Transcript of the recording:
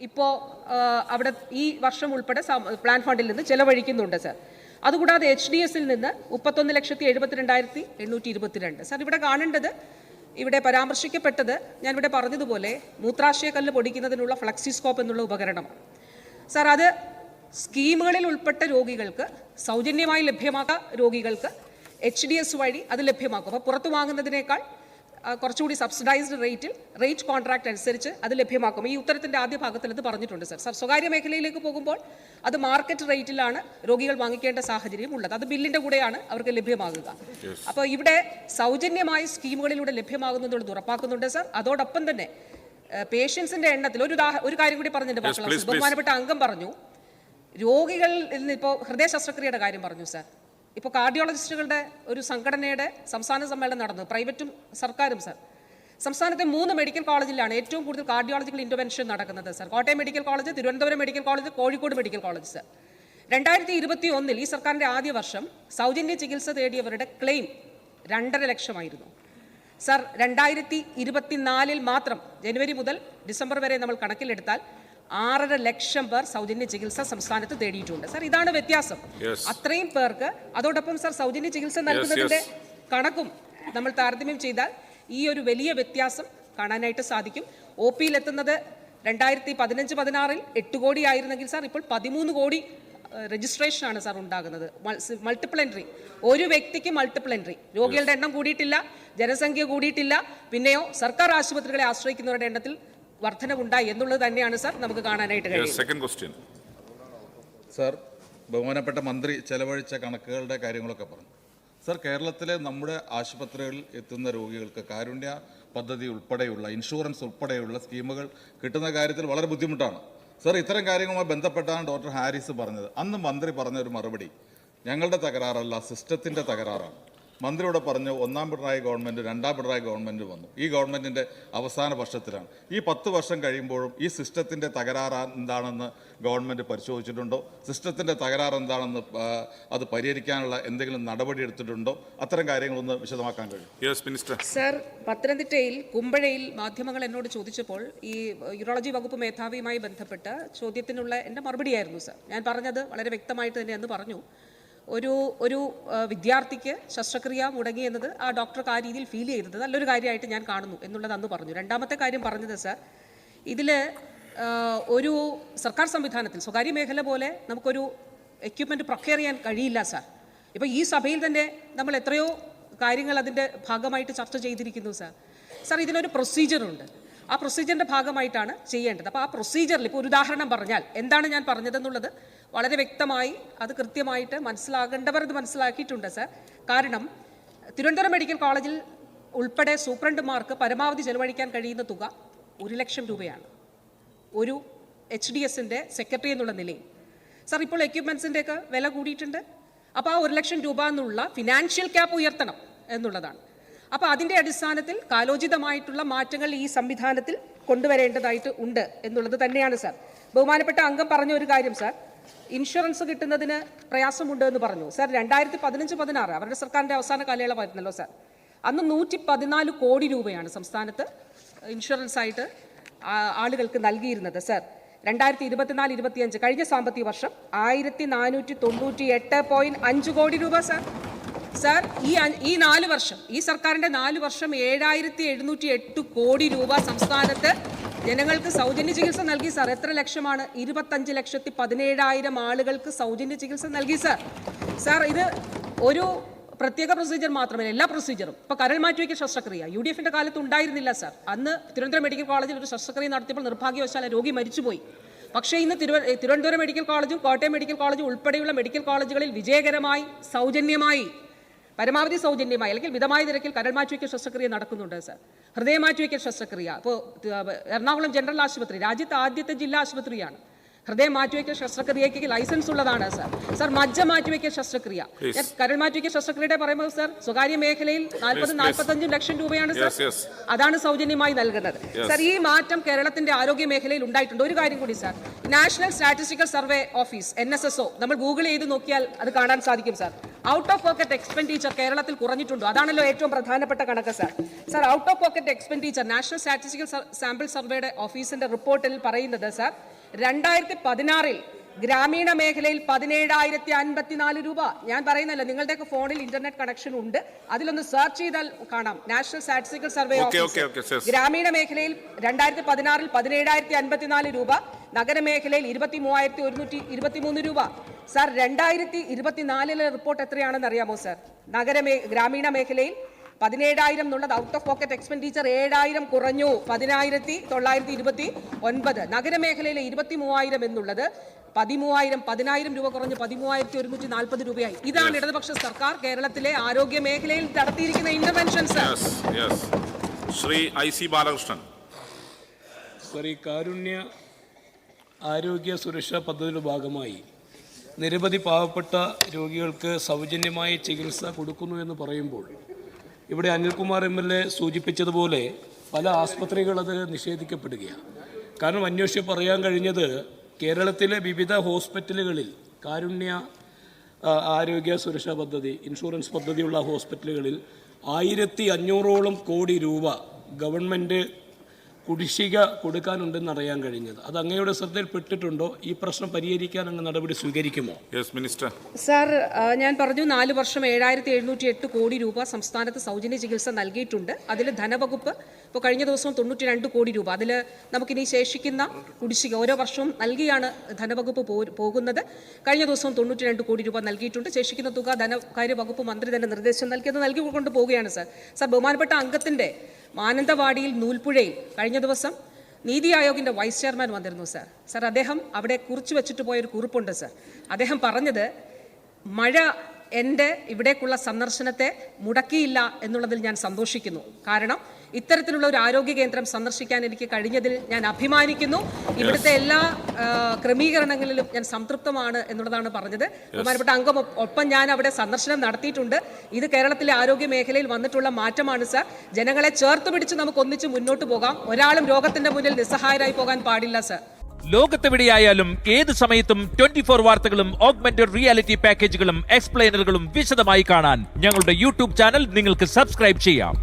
ഇപ്പോൾ അവിടെ ഈ വർഷം ഉൾപ്പെടെ പ്ലാൻ ഫണ്ടിൽ നിന്ന് ചെലവഴിക്കുന്നുണ്ട് സർ. അതുകൂടാതെ HDSൽ നിന്ന് 31,72,822. സർ, ഇവിടെ കാണേണ്ടത്, ഇവിടെ പരാമർശിക്കപ്പെട്ടത് ഞാൻ ഇവിടെ പറഞ്ഞതുപോലെ മൂത്രാശയക്കല്ല് പൊടിക്കുന്നതിനുള്ള ഫ്ലക്സിസ്കോപ്പ് എന്നുള്ള ഉപകരണമാണ് സർ. അത് സ്കീമുകളിൽ ഉൾപ്പെട്ട രോഗികൾക്ക് സൗജന്യമായി ലഭ്യമാക്കുക, രോഗികൾക്ക് HDS വഴി അത് ലഭ്യമാക്കും. അപ്പോൾ പുറത്തു വാങ്ങുന്നതിനേക്കാൾ കുറച്ചുകൂടി സബ്സിഡൈസ്ഡ് റേറ്റ് കോൺട്രാക്ട് അനുസരിച്ച് അത് ലഭ്യമാക്കും. ഈ ഉത്തരത്തിൻ്റെ ആദ്യ ഭാഗത്തിൽ അത് പറഞ്ഞിട്ടുണ്ട് സർ. സ്വകാര്യ മേഖലയിലേക്ക് പോകുമ്പോൾ അത് മാർക്കറ്റ് റേറ്റിലാണ് രോഗികൾ വാങ്ങിക്കേണ്ട സാഹചര്യം ഉള്ളത്. അത് ബില്ലിൻ്റെ കൂടെയാണ് അവർക്ക് ലഭ്യമാകുക. അപ്പോൾ ഇവിടെ സൗജന്യമായ സ്കീമുകളിലൂടെ ലഭ്യമാകുന്നുള്ളത് ഉറപ്പാക്കുന്നുണ്ട് സർ. അതോടൊപ്പം തന്നെ പേഷ്യൻസിന്റെ എണ്ണത്തിൽ ഒരു കാര്യം കൂടി പറഞ്ഞിട്ടുണ്ട്. ബഹുമാനപ്പെട്ട അംഗം പറഞ്ഞു, രോഗികളിൽ നിന്ന് ഇപ്പോൾ ഹൃദയ ശസ്ത്രക്രിയയുടെ കാര്യം പറഞ്ഞു സർ. ഇപ്പോൾ കാർഡിയോളജിസ്റ്റുകളുടെ ഒരു സംഘടനയുടെ സംസ്ഥാന സമ്മേളനം നടന്നു, പ്രൈവറ്റും സർക്കാരും സർ. സംസ്ഥാനത്തെ 3 മെഡിക്കൽ കോളേജിലാണ് ഏറ്റവും കൂടുതൽ കാർഡിയോളജിക്കൽ ഇന്റർവെൻഷൻ നടക്കുന്നത് sir. Kottayam medical college, Thiruvananthapuram medical college, Kozhikode medical college sir. 2021 ഈ സർക്കാരിൻ്റെ ആദ്യ വർഷം സൗജന്യ ചികിത്സ തേടിയവരുടെ ക്ലെയിം 2.5 ലക്ഷമായിരുന്നു സർ. 2024 മാത്രം ജനുവരി മുതൽ ഡിസംബർ വരെ നമ്മൾ കണക്കിലെടുത്താൽ 6.5 ലക്ഷം പേർ സൗജന്യ ചികിത്സ സംസ്ഥാനത്ത് തേടിയിട്ടുണ്ട് സർ. ഇതാണ് വ്യത്യാസം. അത്രയും പേർക്ക് അതോടൊപ്പം സർ സൗജന്യ ചികിത്സ നൽകുന്നതിന്റെ കണക്കും നമ്മൾ താരതമ്യം ചെയ്താൽ ഈ ഒരു വലിയ വ്യത്യാസം കാണാനായിട്ട് സാധിക്കും. OP എത്തുന്നത് 2015-16 8 കോടി ആയിരുന്നെങ്കിൽ സാർ ഇപ്പോൾ 13 കോടി രജിസ്ട്രേഷനാണ് സാർ ഉണ്ടാകുന്നത്. മൾട്ടിപ്പിൾ എൻട്രി, ഒരു വ്യക്തിക്ക് മൾട്ടിപ്പിൾ എൻട്രി. രോഗികളുടെ എണ്ണം കൂടിയിട്ടില്ല, ജനസംഖ്യ കൂടിയിട്ടില്ല, പിന്നെയോ സർക്കാർ ആശുപത്രികളെ ആശ്രയിക്കുന്നവരുടെ എണ്ണത്തിൽ വർധനവുണ്ടായി എന്നുള്ളത് തന്നെയാണ് സാർ നമുക്ക് കാണാനായിട്ട് കഴിയുന്നത്. സാർ, ബഹുമാനപ്പെട്ട മന്ത്രി ചെലവഴിച്ച കണക്കുകളുടെ കാര്യങ്ങളൊക്കെ പറഞ്ഞു സാർ. കേരളത്തിലെ നമ്മുടെ ആശുപത്രികളിൽ എത്തുന്ന രോഗികൾക്ക് കാരുണ്യ പദ്ധതി ഉൾപ്പെടെയുള്ള ഇൻഷുറൻസ് ഉൾപ്പെടെയുള്ള സ്കീമുകൾ കിട്ടുന്ന കാര്യത്തിൽ വളരെ ബുദ്ധിമുട്ടാണ് സാർ. ഇത്തരം കാര്യങ്ങളുമായി ബന്ധപ്പെട്ടാണ് ഡോക്ടർ ഹാരിസ് പറഞ്ഞത്. അന്ന് മന്ത്രി പറഞ്ഞ ഒരു മറുപടി, ഞങ്ങളുടെ തകരാറല്ല, സിസ്റ്റത്തിൻ്റെ തകരാറാണ്. മന്ത്രിയോട് പറഞ്ഞു, 1ാം പിണറായി ഗവൺമെൻറ് 2ാം പിണറായി ഗവൺമെൻറ് വന്നു, ഈ ഗവൺമെൻറ്റിൻ്റെ അവസാന വർഷത്തിലാണ്. ഈ 10 വർഷം കഴിയുമ്പോഴും ഈ സിസ്റ്റത്തിൻ്റെ തകരാറ് എന്താണെന്ന് ഗവൺമെൻറ് പരിശോധിച്ചിട്ടുണ്ടോ? സിസ്റ്റത്തിൻ്റെ തകരാറ് എന്താണെന്ന് അത് പരിഹരിക്കാനുള്ള എന്തെങ്കിലും നടപടി എടുത്തിട്ടുണ്ടോ? അത്തരം കാര്യങ്ങളൊന്ന് വിശദമാക്കാൻ കഴിയും? സർ, പത്തനംതിട്ടയിൽ കുമ്പഴയിൽ മാധ്യമങ്ങൾ എന്നോട് ചോദിച്ചപ്പോൾ ഈ യൂറോളജി വകുപ്പ് മേധാവിയുമായി ബന്ധപ്പെട്ട ചോദ്യത്തിനുള്ള എൻ്റെ മറുപടിയായിരുന്നു സർ. ഞാൻ പറഞ്ഞത് വളരെ വ്യക്തമായിട്ട് തന്നെ അന്ന് പറഞ്ഞു, ഒരു വിദ്യാർത്ഥിക്ക് ശസ്ത്രക്രിയ മുടങ്ങി എന്നത് ആ ഡോക്ടർക്ക് ആ രീതിയിൽ ഫീൽ ചെയ്തത് നല്ലൊരു കാര്യമായിട്ട് ഞാൻ കാണുന്നു എന്നുള്ളത് അന്ന് പറഞ്ഞു. രണ്ടാമത്തെ കാര്യം പറഞ്ഞത് സർ, ഇതിൽ ഒരു സർക്കാർ സംവിധാനത്തിൽ സ്വകാര്യ മേഖല പോലെ നമുക്കൊരു എക്യുപ്മെൻറ്റ് പ്രൊക്യൂർ ചെയ്യാൻ കഴിയില്ല സാർ. ഇപ്പോൾ ഈ സഭയിൽ തന്നെ നമ്മൾ എത്രയോ കാര്യങ്ങൾ അതിൻ്റെ ഭാഗമായിട്ട് ചർച്ച ചെയ്തിരിക്കുന്നു സാർ. സാർ, ഇതിനൊരു പ്രൊസീജിയറുണ്ട്, ആ പ്രൊസീജിയറിൻ്റെ ഭാഗമായിട്ടാണ് ചെയ്യേണ്ടത്. അപ്പോൾ ആ പ്രൊസീജിയറിൽ ഇപ്പോൾ ഒരു ഉദാഹരണം പറഞ്ഞാൽ എന്താണ് ഞാൻ പറഞ്ഞതെന്നുള്ളത് വളരെ വ്യക്തമായി അത് കൃത്യമായിട്ട് മനസ്സിലാകേണ്ടവർ ഇത് മനസ്സിലാക്കിയിട്ടുണ്ട് സർ. കാരണം തിരുവനന്തപുരം മെഡിക്കൽ കോളേജിൽ ഉൾപ്പെടെ സൂപ്രണ്ടുമാർക്ക് പരമാവധി ചെലവഴിക്കാൻ കഴിയുന്ന തുക 1 ലക്ഷം രൂപയാണ് ഒരു HDSൻ്റെ സെക്രട്ടറി എന്നുള്ള നിലയിൽ. സർ, ഇപ്പോൾ എക്യുപ്മെൻസിൻ്റെയൊക്കെ വില കൂടിയിട്ടുണ്ട്. അപ്പോൾ ആ 1 ലക്ഷം രൂപ എന്നുള്ള ഫിനാൻഷ്യൽ ക്യാപ്പ് ഉയർത്തണം എന്നുള്ളതാണ്. അപ്പോൾ അതിൻ്റെ അടിസ്ഥാനത്തിൽ കാലോചിതമായിട്ടുള്ള മാറ്റങ്ങൾ ഈ സംവിധാനത്തിൽ കൊണ്ടുവരേണ്ടതായിട്ട് ഉണ്ട് എന്നുള്ളത് തന്നെയാണ് സാർ. ബഹുമാനപ്പെട്ട അംഗം പറഞ്ഞ ഒരു കാര്യം സാർ, ഇൻഷുറൻസ് കിട്ടുന്നതിന് പ്രയാസമുണ്ട് എന്ന് പറഞ്ഞു സാർ. 2015-16 അവരുടെ സർക്കാരിൻ്റെ അവസാന കാലയളവായിരുന്നല്ലോ സാർ. അന്ന് 114 കോടി രൂപയാണ് സംസ്ഥാനത്ത് ഇൻഷുറൻസ് ആയിട്ട് ആളുകൾക്ക് നൽകിയിരുന്നത് സാർ. 2024-25 കഴിഞ്ഞ സാമ്പത്തിക വർഷം 1498.5 കോടി രൂപ സാർ. സാർ, ഈ 4 വർഷം ഈ സർക്കാരിൻ്റെ 4 വർഷം 7708 കോടി രൂപ സംസ്ഥാനത്ത് ജനങ്ങൾക്ക് സൗജന്യ ചികിത്സ നൽകി സാർ. എത്ര ലക്ഷമാണ്? 25,17,000 ആളുകൾക്ക് സൗജന്യ ചികിത്സ നൽകി സാർ. സാർ, ഇത് ഒരു പ്രത്യേക പ്രൊസീജിയർ മാത്രമല്ല, എല്ലാ പ്രൊസീജിയറും. ഇപ്പോൾ കരൾ മാറ്റിവയ്ക്കൽ ശസ്ത്രക്രിയ UDFൻ്റെ കാലത്ത് ഉണ്ടായിരുന്നില്ല സാർ. അന്ന് തിരുവനന്തപുരം മെഡിക്കൽ കോളേജിൽ ഒരു ശസ്ത്രക്രിയ നടത്തിയപ്പോൾ നിർഭാഗ്യവശാൽ രോഗി മരിച്ചുപോയി. പക്ഷേ ഇന്ന് തിരുവനന്തപുരം മെഡിക്കൽ കോളേജും കോട്ടയം മെഡിക്കൽ കോളേജും ഉൾപ്പെടെയുള്ള മെഡിക്കൽ കോളേജുകളിൽ വിജയകരമായി സൗജന്യമായി, പരമാവധി സൗജന്യമായി അല്ലെങ്കിൽ മിതമായ നിരക്കിൽ കരൾ മാറ്റിവയ്ക്കൽ ശസ്ത്രക്രിയ നടക്കുന്നുണ്ട് സാർ. ഹൃദയ മാറ്റിവയ്ക്കൽ ശസ്ത്രക്രിയ ഇപ്പോൾ എറണാകുളം ജനറൽ ആശുപത്രി രാജ്യത്തെ ആദ്യത്തെ ജില്ലാ ആശുപത്രിയാണ്. ഹൃദയ മാറ്റിവയ്ക്കൽ ശസ്ത്രക്രിയയ്ക്ക് ലൈസൻസ് ഉള്ളതാണ് സാർ. സാർ, മജ്ജ മാറ്റിവയ്ക്കൽ ശസ്ത്രക്രിയ, കരൾ മാറ്റിവയ്ക്കൽ ശസ്ത്രക്രിയയുടെ പറയുമ്പോൾ സാർ സ്വകാര്യ മേഖലയിൽ 40-45 ലക്ഷം രൂപയാണ് സാർ. അതാണ് സൗജന്യമായി നൽകുന്നത് സാർ. ഈ മാറ്റം കേരളത്തിന്റെ ആരോഗ്യ മേഖലയിൽ ഉണ്ടായിട്ടുണ്ട്. ഒരു കാര്യം കൂടി sir, national statistical survey office NSSO നമ്മൾ ഗൂഗിൾ ചെയ്ത് നോക്കിയാൽ അത് കാണാൻ സാധിക്കും sir. Out of pocket expenditure കേരളത്തിൽ കുറഞ്ഞിട്ടുണ്ടോ? അതാണല്ലോ ഏറ്റവും പ്രധാനപ്പെട്ട കണക്ക് sir. Sir, out of pocket expenditure national statistical sample സർവേയുടെ ഓഫീസിന്റെ റിപ്പോർട്ടിൽ പറയുന്നത് സാർ 2016 ഗ്രാമീണ മേഖലയിൽ 17,054 രൂപ. ഞാൻ പറയുന്നല്ലോ, നിങ്ങളുടെയൊക്കെ ഫോണിൽ ഇന്റർനെറ്റ് കണക്ഷൻ ഉണ്ട്, അതിലൊന്ന് സെർച്ച് ചെയ്താൽ കാണാം. നാഷണൽ സ്റ്റാറ്റിസ്റ്റിക്കൽ സർവേ ഓഫീസ് ഗ്രാമീണ മേഖലയിൽ 2016 17,054 രൂപ, നഗരമേഖലയിൽ 23,123 രൂപ. സാർ, 2024 റിപ്പോർട്ട് എത്രയാണെന്ന് അറിയാമോ സാർ? ഗ്രാമീണ മേഖലയിൽ 17,000 എന്നുള്ളത് ഔട്ട് ഓഫ് പോക്കറ്റ് എക്സ്പെൻഡിച്ചർ 7,000 കുറഞ്ഞു, 10,929. നഗരമേഖലയിലെ 23,000 എന്നുള്ളത് 10,000 രൂപ കുറഞ്ഞ് 13,140 രൂപയായി. ഇതാണ് ഇടതുപക്ഷ സർക്കാർ കേരളത്തിലെ ആരോഗ്യ മേഖലയിൽ നടത്തിയിരിക്കുന്ന interventions. Shri IC Balakrishnan. Sir, ഈ കാരുണ്യ ആരോഗ്യ സുരക്ഷാ പദ്ധതിയുടെ ഭാഗമായി നിരവധി പാവപ്പെട്ട രോഗികൾക്ക് സൗജന്യമായ ചികിത്സ കൊടുക്കുന്നു എന്ന് പറയുമ്പോൾ ഇവിടെ അനിൽകുമാർ MLA സൂചിപ്പിച്ചതുപോലെ പല ആസ്പത്രികൾ അത് നിഷേധിക്കപ്പെടുകയാണ്. കാരണം അന്വേഷിച്ച് പറയാൻ കഴിഞ്ഞത് കേരളത്തിലെ വിവിധ ഹോസ്പിറ്റലുകളിൽ കാരുണ്യ ആരോഗ്യ സുരക്ഷാ പദ്ധതി ഇൻഷുറൻസ് പദ്ധതിയുള്ള ഹോസ്പിറ്റലുകളിൽ 1,500ഓളം കോടി രൂപ ഗവൺമെൻറ് കുടിശ്ശിക കൊടുക്കാനുണ്ടെന്ന് അറിയാൻ കഴിഞ്ഞത്. അത് അങ്ങയുടെ ശ്രദ്ധയിൽപ്പെട്ടിട്ടുണ്ടോ? ഈ പ്രശ്നം പരിഹരിക്കാൻ അങ്ങ് നടപടി സ്വീകരിക്കുമോ? Yes minister. സാർ, ഞാൻ പറഞ്ഞു 4 വർഷം 7,708 കോടി രൂപ സംസ്ഥാനത്ത് സൗജന്യ ചികിത്സ നൽകിയിട്ടുണ്ട്. അതിൽ ധനവകുപ്പ് ഇപ്പോൾ കഴിഞ്ഞ ദിവസവും 92 കോടി രൂപ, അതിൽ നമുക്കിനി ശേഷിക്കുന്ന കുടിശ്ശിക ഓരോ വർഷവും നൽകിയാണ് ധനവകുപ്പ് പോകുന്നത്. കഴിഞ്ഞ ദിവസവും 92 കോടി രൂപ നൽകിയിട്ടുണ്ട്. ശേഷിക്കുന്ന തുക ധനകാര്യ വകുപ്പ് മന്ത്രി തന്നെ നിർദ്ദേശം നൽകിയത് നൽകിക്കൊണ്ട് പോവുകയാണ് സാർ. സാർ, ബഹുമാനപ്പെട്ട അംഗത്തിൻ്റെ മാനന്തവാടിയിൽ നൂൽപ്പുഴയിൽ കഴിഞ്ഞ ദിവസം നീതി ആയോഗിൻ്റെ വൈസ് ചെയർമാൻ വന്നിരുന്നു സാർ. സാർ, അദ്ദേഹം അവിടെ കുറിച്ച് വെച്ചിട്ട് പോയൊരു കുറിപ്പുണ്ട് സാർ. അദ്ദേഹം പറഞ്ഞത് മഴ എൻ്റെ ഇവിടേക്കുള്ള സന്ദർശനത്തെ മുടക്കിയില്ല എന്നുള്ളതിൽ ഞാൻ സന്തോഷിക്കുന്നു. കാരണം ഇത്തരത്തിലുള്ള ഒരു ആരോഗ്യ കേന്ദ്രം സന്ദർശിക്കാൻ എനിക്ക് കഴിഞ്ഞതിൽ ഞാൻ അഭിമാനിക്കുന്നു. ഇവിടുത്തെ എല്ലാ ക്രമീകരണങ്ങളിലും ഞാൻ സംതൃപ്തമാണ് എന്നുള്ളതാണ് പറഞ്ഞത്. ബഹുമാനപ്പെട്ട അംഗം ഒപ്പം ഞാൻ അവിടെ സന്ദർശനം നടത്തിയിട്ടുണ്ട്. ഇത് കേരളത്തിലെ ആരോഗ്യ മേഖലയിൽ വന്നിട്ടുള്ള മാറ്റമാണ് സാർ. ജനങ്ങളെ ചേർത്ത് പിടിച്ച് നമുക്ക് ഒന്നിച്ച് മുന്നോട്ട് പോകാം. ഒരാളും രോഗത്തിന്റെ മുന്നിൽ നിസ്സഹായരായി പോകാൻ പാടില്ല സാർ. ലോകത്തെവിടെയായാലും ഏത് സമയത്തും 24 വാർത്തകളും ഓഗ്മെന്റഡ് റിയാലിറ്റി പാക്കേജുകളും എക്സ്പ്ലെയിനറുകളും വിശദമായി കാണാൻ ഞങ്ങളുടെ യൂട്യൂബ് ചാനൽ നിങ്ങൾക്ക് സബ്സ്ക്രൈബ് ചെയ്യാം.